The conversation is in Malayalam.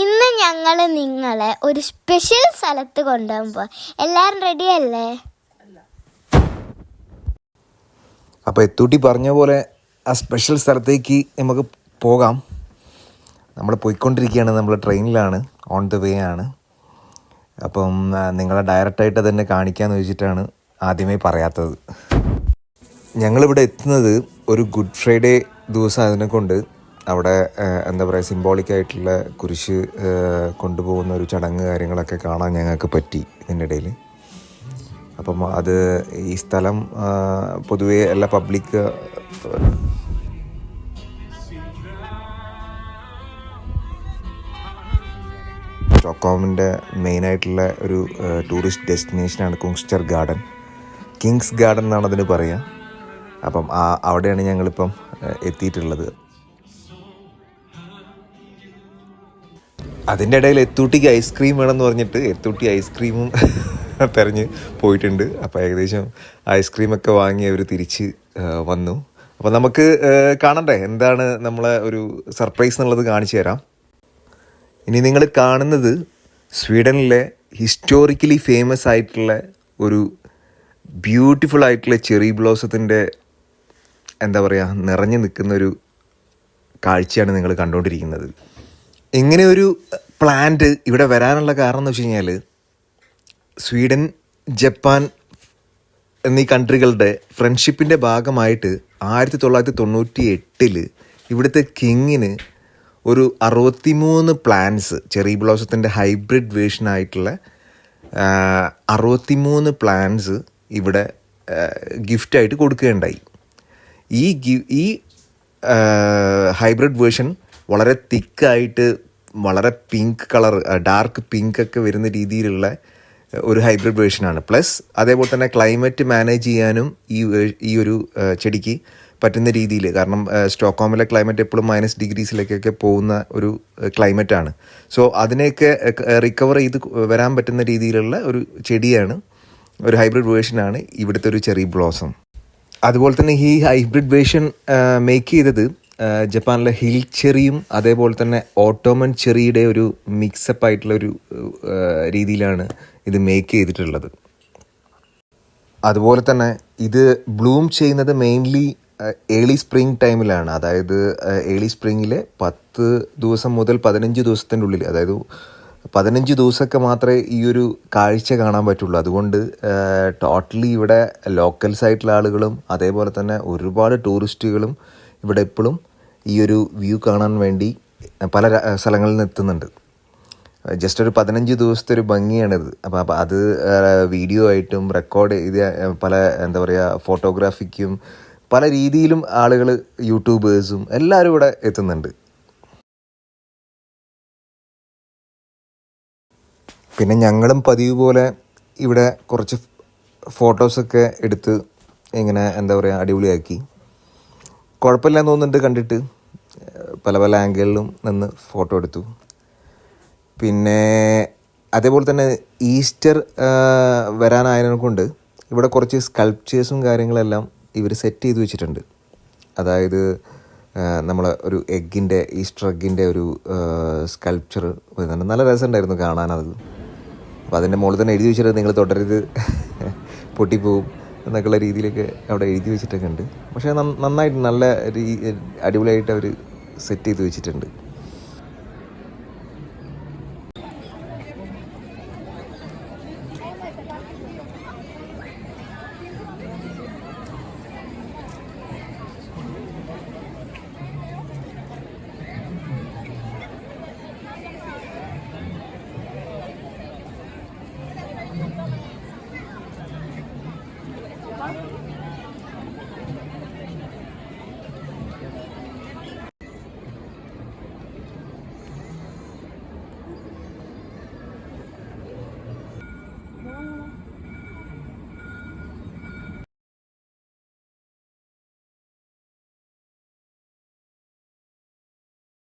ഇന്ന് ഞങ്ങൾ നിങ്ങളെ ഒരു സ്പെഷ്യൽ സ്ഥലത്ത് കൊണ്ടുപോകുമ്പോൾ എല്ലാവരും റെഡിയല്ലേ? അപ്പോൾ എത്തൂട്ടി പറഞ്ഞ പോലെ ആ സ്പെഷ്യൽ സ്ഥലത്തേക്ക് നമുക്ക് പോകാം. നമ്മൾ പോയിക്കൊണ്ടിരിക്കുകയാണ്, നമ്മൾ ട്രെയിനിലാണ്, ഓൺ ദ വേ ആണ്. അപ്പം നിങ്ങളെ ഡയറക്റ്റായിട്ട് തന്നെ കാണിക്കാമെന്ന് വെച്ചിട്ടാണ് ആദ്യമേ പറയാത്തത്. ഞങ്ങളിവിടെ എത്തുന്നത് ഒരു ഗുഡ് ഫ്രൈഡേ ദിവസം അതിനെ കൊണ്ട് അവിടെ എന്താ പറയുക, സിംബോളിക്കായിട്ടുള്ള കുരിശ് കൊണ്ടുപോകുന്ന ഒരു ചടങ്ങ് കാര്യങ്ങളൊക്കെ കാണാൻ ഞങ്ങൾക്ക് പറ്റി ഇതിൻ്റെ ഇടയിൽ. അപ്പം അത് ഈ സ്ഥലം പൊതുവേ എല്ലാ പബ്ലിക് സ്റ്റോക്ക്ഹോമിൻ്റെ മെയിനായിട്ടുള്ള ഒരു ടൂറിസ്റ്റ് ഡെസ്റ്റിനേഷനാണ് കിങ്സ് ഗാർഡൻ എന്നാണ് അതിന് പറയുക. അപ്പം അവിടെയാണ് ഞങ്ങളിപ്പം എത്തിയിട്ടുള്ളത്. അതിൻ്റെ ഇടയിൽ എത്തൂട്ടിക്ക് ഐസ്ക്രീം വേണമെന്ന് പറഞ്ഞിട്ട് എത്തൂട്ടി ഐസ്ക്രീമും തിരഞ്ഞ് പോയിട്ടുണ്ട്. അപ്പോൾ ഏകദേശം ഐസ്ക്രീമൊക്കെ വാങ്ങി അവർ തിരിച്ച് വന്നു. അപ്പോൾ നമുക്ക് കാണണ്ടേ എന്താണ് നമ്മളെ ഒരു സർപ്രൈസ് എന്നുള്ളത് കാണിച്ചു തരാം. ഇനി നിങ്ങൾ കാണുന്നത് സ്വീഡനിലെ ഹിസ്റ്റോറിക്കലി ഫേമസ് ആയിട്ടുള്ള ഒരു ബ്യൂട്ടിഫുൾ ആയിട്ടുള്ള ചെറി ബ്ലോസത്തിൻ്റെ എന്താ പറയുക, നിറഞ്ഞു നിൽക്കുന്നൊരു കാഴ്ചയാണ് നിങ്ങൾ കണ്ടുകൊണ്ടിരിക്കുന്നത്. ഇങ്ങനെ ഒരു പ്ലാന്റ് ഇവിടെ വരാനുള്ള കാരണം എന്ന് വെച്ച് കഴിഞ്ഞാൽ സ്വീഡൻ, ജപ്പാൻ എന്നീ കൺട്രികളുടെ ഫ്രണ്ട്ഷിപ്പിൻ്റെ ഭാഗമായിട്ട് 1998 ഇവിടുത്തെ കിങ്ങിന് ഒരു 63 പ്ലാന്റ്സ്, ചെറി ബ്ലോസത്തിൻ്റെ ഹൈബ്രിഡ് വേർഷനായിട്ടുള്ള 63 പ്ലാന്റ്സ് ഇവിടെ ഗിഫ്റ്റായിട്ട് കൊടുക്കുകയുണ്ടായി. ഈ ഹൈബ്രിഡ് വേർഷൻ വളരെ തിക്കായിട്ട് വളരെ പിങ്ക് കളർ, ഡാർക്ക് പിങ്ക് ഒക്കെ വരുന്ന രീതിയിലുള്ള ഒരു ഹൈബ്രിഡ് വേർഷനാണ്. പ്ലസ് അതേപോലെ തന്നെ ക്ലൈമറ്റ് മാനേജ് ചെയ്യാനും ഈ ഒരു ചെടിക്ക് പറ്റുന്ന രീതിയിൽ, കാരണം സ്റ്റോക്ക്ഹോമിലെ ക്ലൈമറ്റ് എപ്പോഴും -ഡിഗ്രീസിലേക്കൊക്കെ പോകുന്ന ഒരു ക്ലൈമറ്റാണ്. സോ അതിനെയൊക്കെ റിക്കവർ ചെയ്ത് വരാൻ പറ്റുന്ന രീതിയിലുള്ള ഒരു ചെടിയാണ്, ഒരു ഹൈബ്രിഡ് വേർഷനാണ് ഇവിടുത്തെ ഒരു ചെറി ബ്ലോസം. അതുപോലെ തന്നെ ഈ ഹൈബ്രിഡ് വേർഷൻ മേക്ക് ചെയ്തത് ജപ്പാനിലെ ഹിൽ ചെറിയും അതേപോലെ തന്നെ ഓട്ടോമൻ ചെറിയുടെ ഒരു മിക്സപ്പ് ആയിട്ടുള്ള ഒരു രീതിയിലാണ് ഇത് മേക്ക് ചെയ്തിട്ടുള്ളത്. അതുപോലെ തന്നെ ഇത് ബ്ലൂം ചെയ്യുന്നത് മെയിൻലി ഏർലി സ്പ്രിംഗ് ടൈമിലാണ്. അതായത് ഏർലി സ്പ്രിങ്ങിൽ 10 ദിവസം മുതൽ 15 ദിവസത്തിൻ്റെ ഉള്ളിൽ, അതായത് 15 ദിവസമൊക്കെ മാത്രമേ ഈ ഒരു കാഴ്ച കാണാൻ പറ്റുള്ളൂ. അതുകൊണ്ട് ടോട്ടലി ഇവിടെ ലോക്കൽസ് ആയിട്ടുള്ള ആളുകളും അതേപോലെ തന്നെ ഒരുപാട് ടൂറിസ്റ്റുകളും ഇവിടെ എപ്പോഴും ഈ ഒരു വ്യൂ കാണാൻ വേണ്ടി പല സ്ഥലങ്ങളിൽ നിന്ന് എത്തുന്നുണ്ട്. ജസ്റ്റ് ഒരു 15 ദിവസത്തെ ഒരു ഭംഗിയാണിത്. അപ്പോൾ അത് വീഡിയോ ആയിട്ടും റെക്കോർഡ് ചെയ്ത് പല എന്താ പറയുക, ഫോട്ടോഗ്രാഫിക്കും പല രീതിയിലും ആളുകൾ, യൂട്യൂബേഴ്സും എല്ലാവരും ഇവിടെ എത്തുന്നുണ്ട്. പിന്നെ ഞങ്ങളും പതിവ് പോലെ ഇവിടെ കുറച്ച് ഫോട്ടോസൊക്കെ എടുത്ത് ഇങ്ങനെ എന്താ പറയുക അടിപൊളിയാക്കി. കുഴപ്പമില്ലെന്ന് തോന്നുന്നുണ്ട് കണ്ടിട്ട്. പല ആംഗിളിലും നിന്ന് ഫോട്ടോ എടുത്തു. പിന്നെ അതേപോലെ തന്നെ ഈസ്റ്റർ വരാനായതിനെ കൊണ്ട് ഇവിടെ കുറച്ച് സ്കൾപ്ചേഴ്സും കാര്യങ്ങളെല്ലാം ഇവർ സെറ്റ് ചെയ്ത് വെച്ചിട്ടുണ്ട്. അതായത് നമ്മളെ ഒരു ഈസ്റ്റർ എഗ്ഗിൻ്റെ ഒരു സ്കൾപ്ചർ വരുന്നുണ്ട്. നല്ല രസമുണ്ടായിരുന്നു കാണാനത്. അപ്പോൾ അതിൻ്റെ മുകളിൽ തന്നെ എഴുതി വെച്ചിട്ട് നിങ്ങൾ തൊട്ടരുത്, പൊട്ടിപ്പോവും എന്നൊക്കെയുള്ള രീതിയിലൊക്കെ അവിടെ എഴുതി വെച്ചിട്ടൊക്കെ ഉണ്ട്. പക്ഷേ നന്നായിട്ട് നല്ല അടിപൊളിയായിട്ട് അവർ സെറ്റ് ചെയ്ത് വെച്ചിട്ടുണ്ട്.